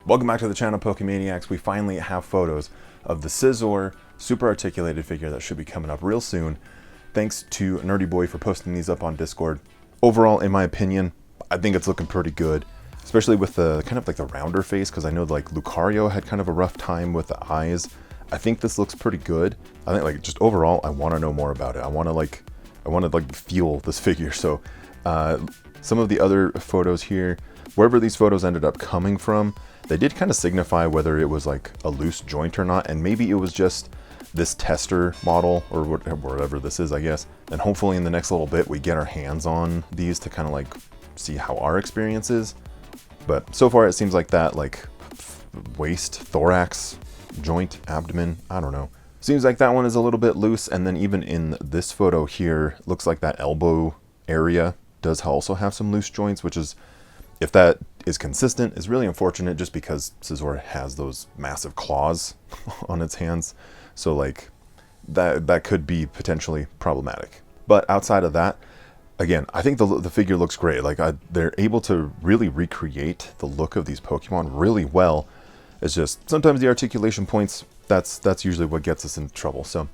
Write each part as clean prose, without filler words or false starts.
Welcome back to the channel, Pokemaniacs. We finally have photos of the Scizor super articulated figure that should be coming up real soon. Thanks to Nerdy Boy for posting these up on Discord. Overall, in my opinion, I think it's looking pretty good, especially with the kind of like the rounder face, because I know like Lucario had kind of a rough time with the eyes. I think this looks pretty good. I think like just overall, I want to know more about it. I want to feel this figure. So some of the other photos here, wherever these photos ended up coming from, they did kind of signify whether it was like a loose joint or not, and maybe it was just this tester model or whatever this is, I guess. And hopefully in the next little bit we get our hands on these to kind of like see how our experience is. But so far it seems like that like waist, thorax, joint, abdomen, I don't know. Seems like that one is a little bit loose, and then even in this photo here, looks like that elbow area does also have some loose joints, which is, if that is consistent, is really unfortunate just because Scizor has those massive claws on its hands. So like that could be potentially problematic. But outside of that, again, I think the figure looks great. Like they're able to really recreate the look of these Pokemon really well. It's just sometimes the articulation points, that's usually what gets us into trouble. So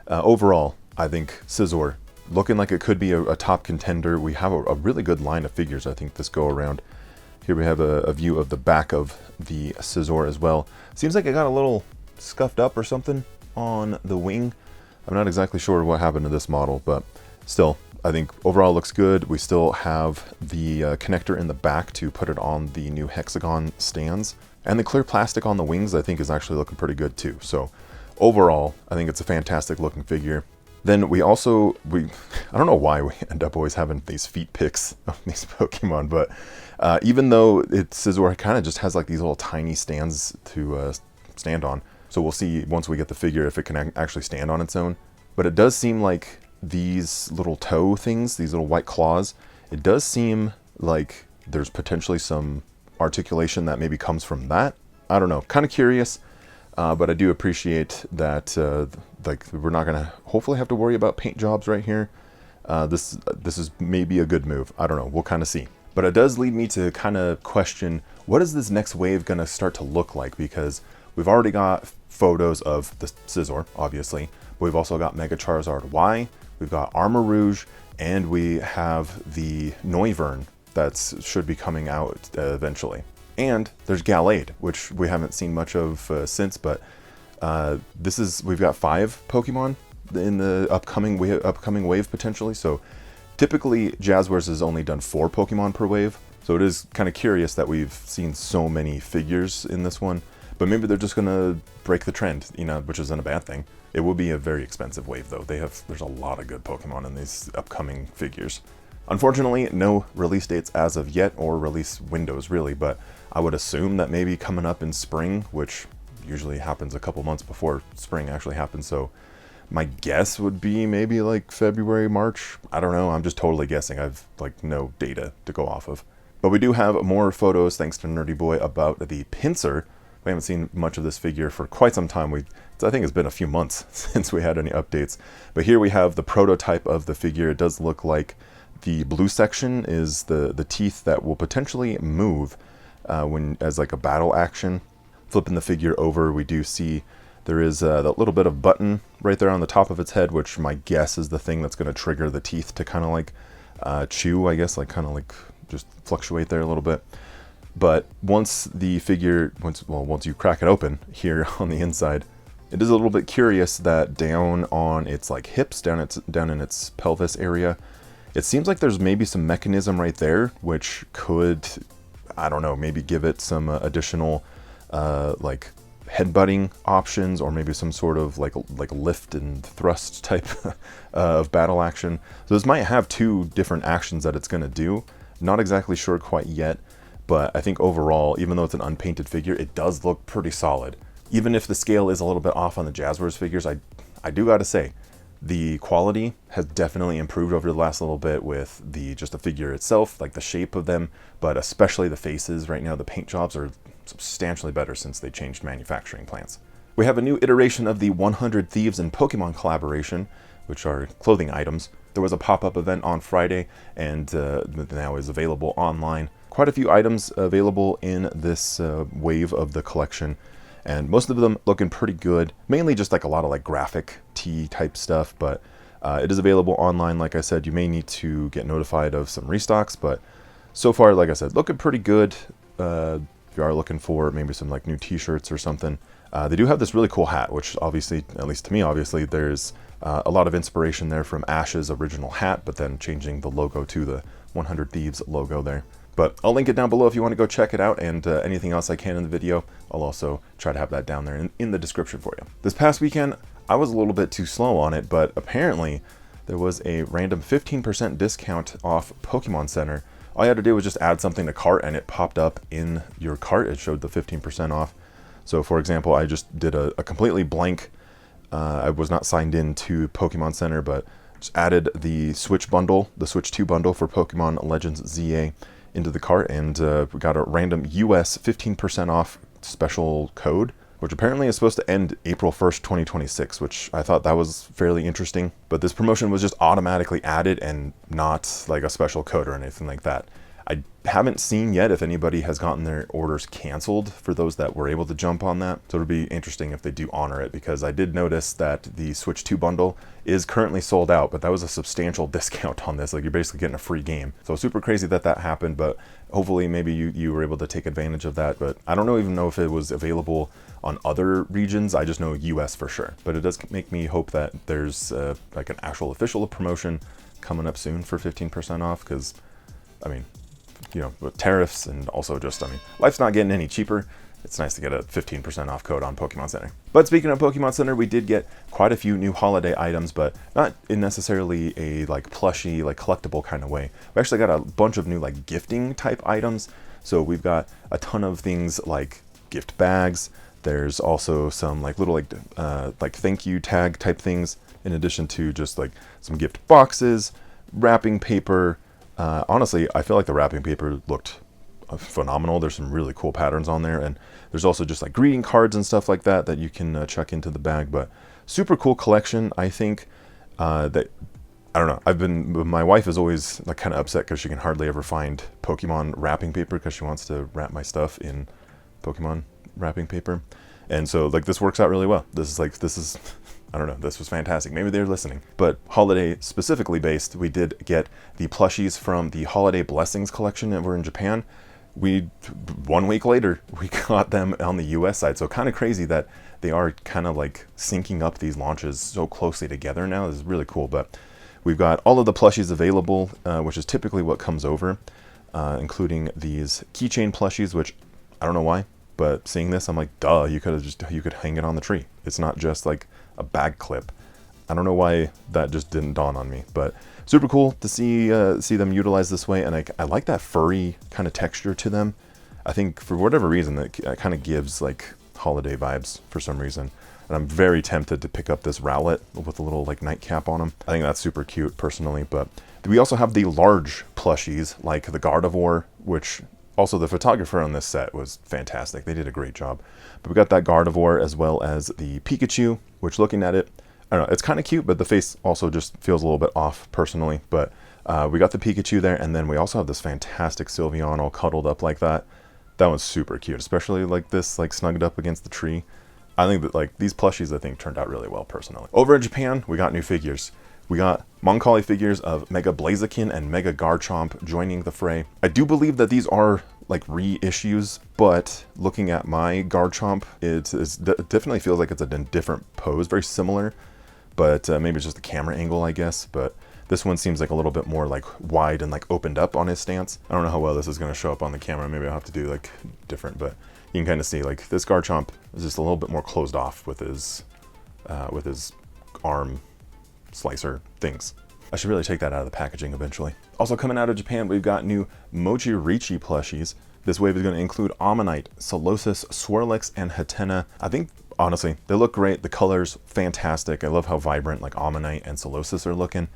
overall, I think Scizor looking like it could be a top contender. We have a really good line of figures, I think, this go around. Here we have a view of the back of the Scizor as well. Seems like it got a little scuffed up or something on the wing. I'm not exactly sure what happened to this model, but still, I think overall looks good. We still have the connector in the back to put it on the new hexagon stands. And the clear plastic on the wings, I think, is actually looking pretty good too. So overall, I think it's a fantastic looking figure. Then we also, I don't know why we end up always having these feet pics of these Pokemon, but even though Scizor kind of just has like these little tiny stands to stand on. So we'll see once we get the figure if it can actually stand on its own. But it does seem like these little toe things, these little white claws, it does seem like there's potentially some articulation that maybe comes from that. I don't know, kind of curious. But I do appreciate that like we're not gonna hopefully have to worry about paint jobs right here. This is maybe a good move. I don't know, we'll kind of see. But it does lead me to kind of question, what is this next wave gonna start to look like? Because we've already got photos of the Scizor, obviously, but we've also got Mega Charizard Y, we've got Armor Rouge, and we have the Noivern that should be coming out eventually. And there's Gallade, which we haven't seen much of since, but we've got 5 Pokemon in the upcoming wave potentially. So typically Jazzwares has only done 4 Pokemon per wave. So it is kind of curious that we've seen so many figures in this one, but maybe they're just gonna break the trend, you know, which isn't a bad thing. It will be a very expensive wave though. There's a lot of good Pokemon in these upcoming figures. Unfortunately, no release dates as of yet, or release windows really, but I would assume that maybe coming up in spring, which usually happens a couple months before spring actually happens. So my guess would be maybe like February, March. I don't know. I'm just totally guessing. I've like no data to go off of. But we do have more photos, thanks to Nerdy Boy, about the Pinsir. We haven't seen much of this figure for quite some time. I think it's been a few months since we had any updates. But here we have the prototype of the figure. It does look like the blue section is the teeth that will potentially move as like a battle action. Flipping the figure over, we do see there is that little bit of button right there on the top of its head, which my guess is the thing that's going to trigger the teeth to kind of like chew, I guess, like kind of like just fluctuate there a little bit. But once the figure, once you crack it open here on the inside, it is a little bit curious that down on its like hips, down in its pelvis area, it seems like there's maybe some mechanism right there, which could, I don't know, maybe give it some additional like headbutting options, or maybe some sort of like lift and thrust type of battle action. So this might have 2 different actions that it's going to do. Not exactly sure quite yet, but I think overall, even though it's an unpainted figure, it does look pretty solid. Even if the scale is a little bit off on the Jazzwares figures, I do gotta say, the quality has definitely improved over the last little bit with just the figure itself, like the shape of them, but especially the faces. Right now, the paint jobs are substantially better since they changed manufacturing plants. We have a new iteration of the 100 Thieves and Pokemon collaboration, which are clothing items. There was a pop-up event on Friday, and now is available online. quite a few items available in this wave of the collection, and most of them looking pretty good. Mainly just like a lot of like graphic tee type stuff, but it is available online. Like I said, you may need to get notified of some restocks, but so far, like I said, looking pretty good. If you are looking for maybe some like new t-shirts or something, they do have this really cool hat, which obviously, at least to me, obviously, there's a lot of inspiration there from Ash's original hat, but then changing the logo to the 100 Thieves logo there. But I'll link it down below if you want to go check it out, and anything else I can in the video, I'll also try to have that down there in the description for you. This past weekend, I was a little bit too slow on it, but apparently there was a random 15% discount off Pokemon Center. All you had to do was just add something to cart, and it popped up in your cart. It showed the 15% off. So for example, I just did a completely blank, I was not signed in to Pokemon Center, but just added the Switch bundle, the Switch 2 bundle for Pokemon Legends ZA into the cart, and we got a random US 15% off special code, which apparently is supposed to end April 1st, 2026, which I thought that was fairly interesting. But this promotion was just automatically added and not like a special code or anything like that. I haven't seen yet if anybody has gotten their orders canceled for those that were able to jump on that. So it'll be interesting if they do honor it, because I did notice that the Switch 2 bundle is currently sold out, but that was a substantial discount on this. Like, you're basically getting a free game. So super crazy that that happened, but hopefully maybe you were able to take advantage of that. But I don't even know if it was available on other regions. I just know US for sure. But it does make me hope that there's like an actual official promotion coming up soon for 15% off, because I mean, you know, with tariffs and also just, I mean, life's not getting any cheaper. It's nice to get a 15% off code on Pokemon Center. But speaking of Pokemon Center, we did get quite a few new holiday items, but not in necessarily a like plushy, like collectible kind of way. We actually got a bunch of new like gifting type items. So we've got a ton of things like gift bags. There's also some like little like thank you tag type things, in addition to just like some gift boxes, wrapping paper. Honestly, I feel like the wrapping paper looked phenomenal. There's some really cool patterns on there, and there's also just like greeting cards and stuff like that that you can chuck into the bag. But super cool collection. I think that, I don't know, my wife is always like kind of upset because she can hardly ever find Pokemon wrapping paper, because she wants to wrap my stuff in Pokemon wrapping paper. And so like this works out really well. This is I don't know, this was fantastic. Maybe they're listening. But holiday specifically based, we did get the plushies from the Holiday Blessings collection that were in Japan. 1 week later, we got them on the US side. So kind of crazy that they are kind of like syncing up these launches so closely together now. This is really cool. But we've got all of the plushies available, which is typically what comes over, including these keychain plushies, which I don't know why, but seeing this, I'm like, duh, you could hang it on the tree. It's not just like a bag clip. I don't know why that just didn't dawn on me, but super cool to see them utilized this way. And I like that furry kind of texture to them. I think for whatever reason that kind of gives like holiday vibes for some reason. And I'm very tempted to pick up this Rowlet with a little like nightcap on him. I think that's super cute personally. But we also have the large plushies like the Gardevoir, which also the photographer on this set was fantastic. They did a great job. But we got that Gardevoir as well as the Pikachu, which looking at it, I don't know, it's kind of cute, but the face also just feels a little bit off personally. But we got the Pikachu there, and then we also have this fantastic Sylveon all cuddled up like that. That one's super cute, especially like this, like snugged up against the tree. I think that like these plushies, I think, turned out really well personally. Over in Japan, we got new figures. We got Moncali figures of Mega Blaziken and Mega Garchomp joining the fray. I do believe that these are like reissues, but looking at my Garchomp, it definitely feels like it's a different pose, very similar, but maybe it's just the camera angle, I guess. But this one seems like a little bit more like wide and like opened up on his stance. I don't know how well this is going to show up on the camera. Maybe I'll have to do like different, but you can kind of see like this Garchomp is just a little bit more closed off with his arm slicer things. I should really take that out of the packaging eventually. Also coming out of Japan, we've got new Mochirichi plushies. This wave is going to include Ammonite, Solosis, Swirlix, and Hatena. I think, honestly, they look great. The colors, fantastic. I love how vibrant like Ammonite and Solosis are looking.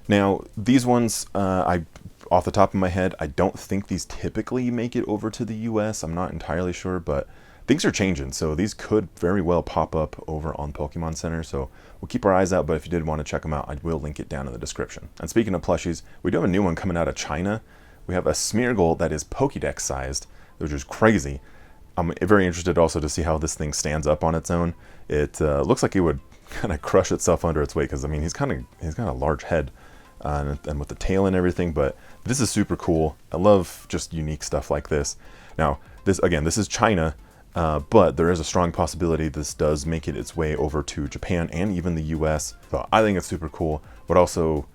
Now, these ones, off the top of my head, I don't think these typically make it over to the US. I'm not entirely sure, but things are changing, so these could very well pop up over on Pokemon Center, so we'll keep our eyes out, but if you did want to check them out, I will link it down in the description. And speaking of plushies, we do have a new one coming out of China, We have a Smeargle that is Pokédex sized, which is crazy. I'm very interested also to see how this thing stands up on its own. It looks like it would kind of crush itself under its weight, because I mean he's got a large head and with the tail and everything. But this is super cool. I love just unique stuff like this. Now this is China, but there is a strong possibility this does make it its way over to Japan and even the US. So I think it's super cool. But also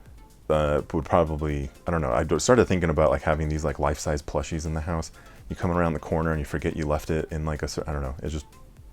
would probably, I don't know, I started thinking about like having these like life-size plushies in the house. You come around the corner and you forget you left it in like I don't know, it's just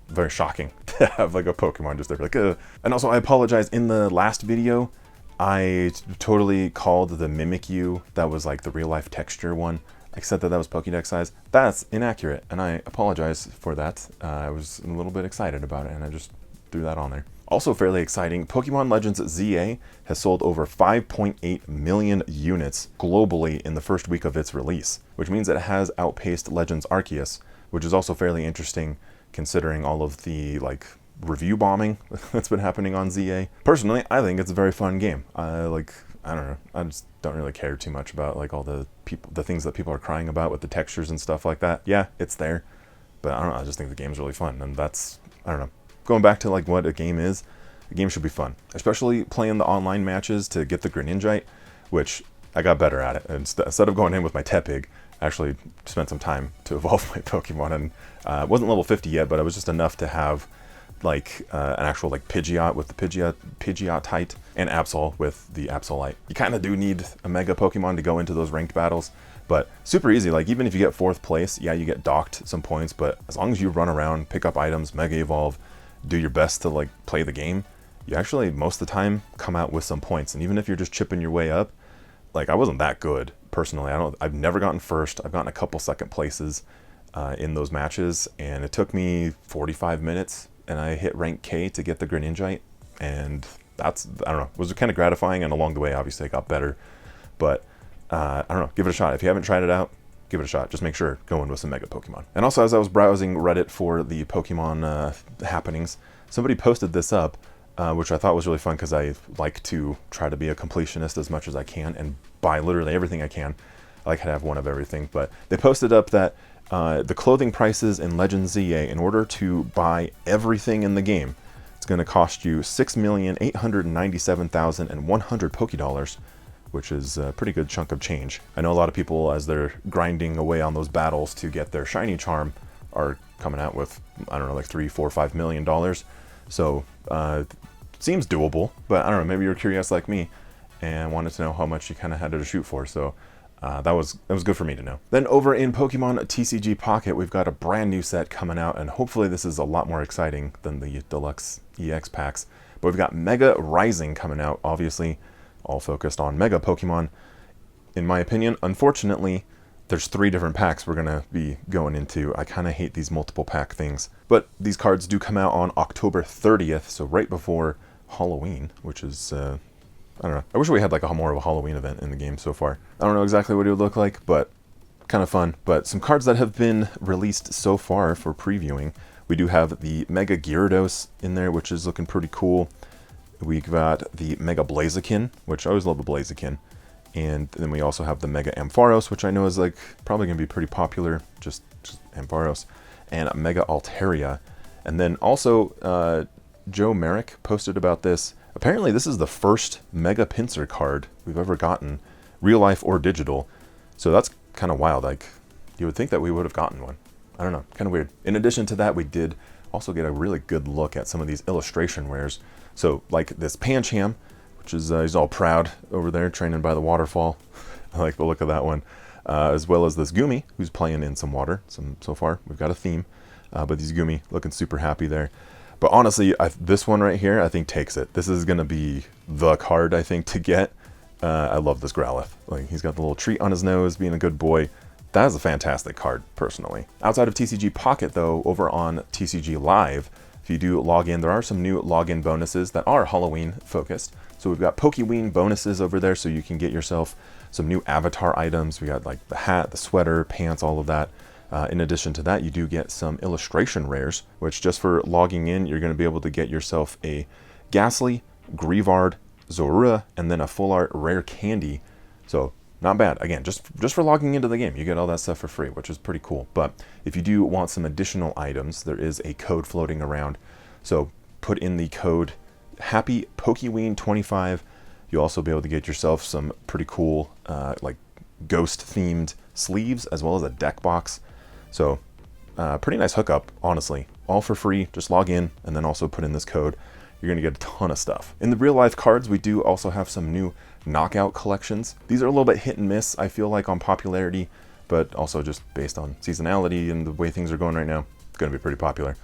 very shocking to have like a Pokemon just there, like And also I apologize, in the last video I totally called the Mimikyu that was like the real life texture one, I said that was Pokédex size. That's inaccurate, and I apologize for that. I was a little bit excited about it and I just threw that on there. Also fairly exciting, Pokemon Legends ZA has sold over 5.8 million units globally in the first week of its release, which means it has outpaced Legends Arceus, which is also fairly interesting considering all of the like review bombing that's been happening on ZA. Personally, I think it's a very fun game. I don't know, I just don't really care too much about like all the things that people are crying about with the textures and stuff like that. Yeah, it's there, but I don't know, I just think the game's really fun, and that's, I don't know. Going back to like what a game is, a game should be fun, especially playing the online matches to get the Greninjite, which I got better at it. And instead of going in with my Tepig, I actually spent some time to evolve my Pokemon, and wasn't level 50 yet, but I was just enough to have like an actual like Pidgeot with the Pidgeotite, and Absol with the Absolite. You kind of do need a Mega Pokemon to go into those ranked battles, but super easy. Like even if you get 4th place, yeah, you get docked some points, but as long as you run around, pick up items, Mega Evolve, do your best to like play the game, you actually most of the time come out with some points. And even if you're just chipping your way up, like I wasn't that good personally. I've never gotten first. I've gotten a couple second places in those matches, and it took me 45 minutes and I hit rank K to get the Greninjite, and that's, I don't know, it was kind of gratifying, and along the way obviously I got better. But I don't know, give it a shot. If you haven't tried it out, give it a shot. Just make sure go in with some Mega Pokemon. And also, as I was browsing Reddit for the Pokemon happenings, somebody posted this up, which I thought was really fun, because I like to try to be a completionist as much as I can and buy literally everything I can. I like to have one of everything. But they posted up that the clothing prices in Legends ZA, in order to buy everything in the game, it's going to cost you 6,897,100 Pokédollars, which is a pretty good chunk of change. I know a lot of people, as they're grinding away on those battles to get their shiny charm, are coming out with, I don't know, like $3, $4, $5 million. So seems doable, but I don't know, maybe you're curious like me and wanted to know how much you kind of had to shoot for. So that was good for me to know. Then over in Pokemon TCG Pocket, we've got a brand new set coming out, and hopefully this is a lot more exciting than the Deluxe EX packs. But we've got Mega Rising coming out, obviously all focused on Mega Pokemon. In my opinion, unfortunately, there's 3 different packs we're gonna be going into. I kind of hate these multiple pack things, but these cards do come out on October 30th, so right before Halloween, which is I don't know. I wish we had like more of a Halloween event in the game so far. I don't know exactly what it would look like, but kind of fun. But some cards that have been released so far for previewing. We do have the Mega Gyarados in there, which is looking pretty cool. We've got the Mega Blaziken, which I always love a Blaziken. And then we also have the Mega Ampharos, which I know is like probably going to be pretty popular, just Ampharos. And Mega Altaria. And then also Joe Merrick posted about this. Apparently this is the first Mega Pinsir card we've ever gotten, real life or digital. So that's kind of wild. Like, you would think that we would have gotten one. I don't know, kind of weird. In addition to that, we did also get a really good look at some of these illustration wares. So like this Pancham, which is, he's all proud over there training by the waterfall. I like the look of that one. As well as this Gumi, who's playing in some water. So far, we've got a theme. But these Gumi looking super happy there. But honestly, this one right here, I think takes it. This is going to be the card, I think, to get. I love this Growlithe. Like, he's got the little treat on his nose, being a good boy. That is a fantastic card, personally. Outside of TCG Pocket, though, over on TCG Live, if you do log in, there are some new login bonuses that are Halloween-focused. So we've got Pokeween bonuses over there, so you can get yourself some new avatar items. We got, like, the hat, the sweater, pants, all of that. In addition to that, you do get some illustration rares, which just for logging in, you're going to be able to get yourself a Ghastly, Grievard, Zorua, and then a full art rare candy. So not bad. Again, just for logging into the game, you get all that stuff for free, which is pretty cool. But if you do want some additional items, there is a code floating around. So put in the code Happy Pokeween 25. You'll also be able to get yourself some pretty cool like ghost themed sleeves, as well as a deck box. So pretty nice hookup, honestly. All for free. Just log in and then also put in this code. You're going to get a ton of stuff. In the real life cards, we do also have some new knockout collections. These are a little bit hit and miss, I feel like, on popularity, but also just based on seasonality and the way things are going right now, it's going to be pretty popular.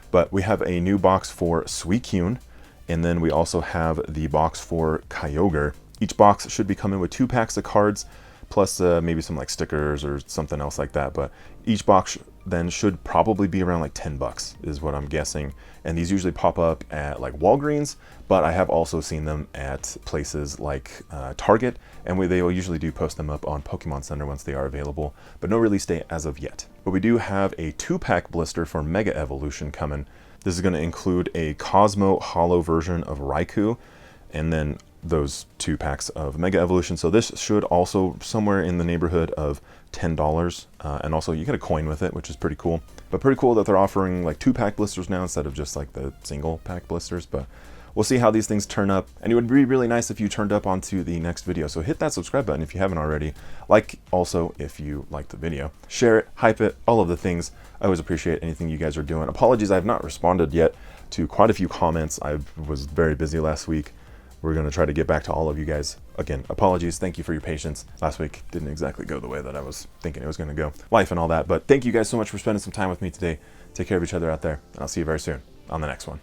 But we have a new box for Suicune, and then we also have the box for Kyogre. Each box should be coming with 2 packs of cards, plus maybe some like stickers or something else like that. But each box then should probably be around like $10 is what I'm guessing. And these usually pop up at like Walgreens, but I have also seen them at places like Target, and they will usually do post them up on Pokemon Center once they are available, but no release date as of yet. But we do have a 2-pack blister for Mega Evolution coming. This is going to include a Cosmo Holo version of Raikou, and then those 2 packs of Mega Evolution. So this should also somewhere in the neighborhood of $10, and also you get a coin with it, which is pretty cool. But pretty cool that they're offering like 2-pack blisters now instead of just like the single pack blisters. But we'll see how these things turn up, and it would be really nice if you turned up onto the next video. So hit that subscribe button if you haven't already. Like also if you liked the video, share it, hype it, all of the things. I always appreciate anything you guys are doing. Apologies, I have not responded yet to quite a few comments. I was very busy last week. We're going to try to get back to all of you guys. Again, apologies. Thank you for your patience. Last week didn't exactly go the way that I was thinking it was going to go. Life and all that. But thank you guys so much for spending some time with me today. Take care of each other out there, and I'll see you very soon on the next one.